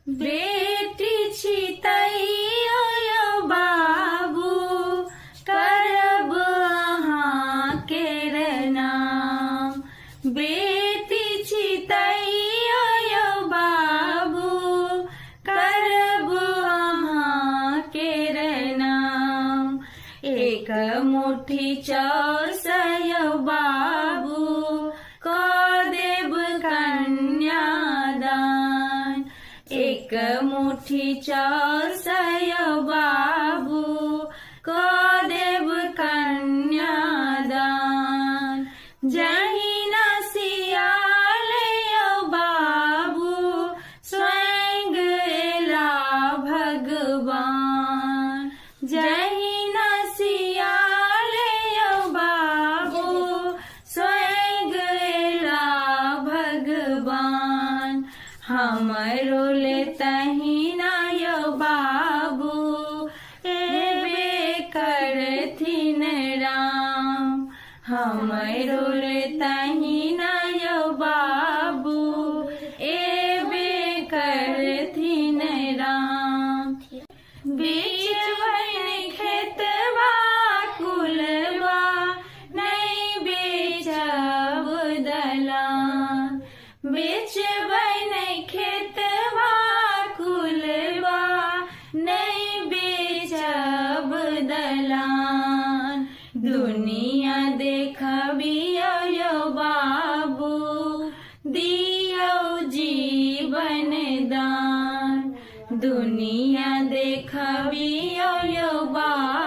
बेटी छितैयो यो बाबू करब अहाँ केर नाम। बेटी छितैयो यो बाबू करब अहाँ केर नाम। एक मुट्ठी चाउर से यो बाबू क देब कन्यादान। एक मुट्ठी चाउर से यो बाबू क देब कन्यादान। जहिना सियाल यो बाबू स्वयं एला भगवान। जहिना सियाल यो बाबू स्वयं एला भगवान। हमरो ले तहिना यो बाबू एबे करथिन राम। हमरो ले तहिना यो बाबू एबे करथिन राम। बेचबैन खेतबा कुलबा नहीं बेचब दलान। बेचबैन खेतबा कुलबा नहीं बेचब दलान। दुनिया देखबियो यो बाबू दियो जीवन दान। दुनिया देखबियो यो बाबू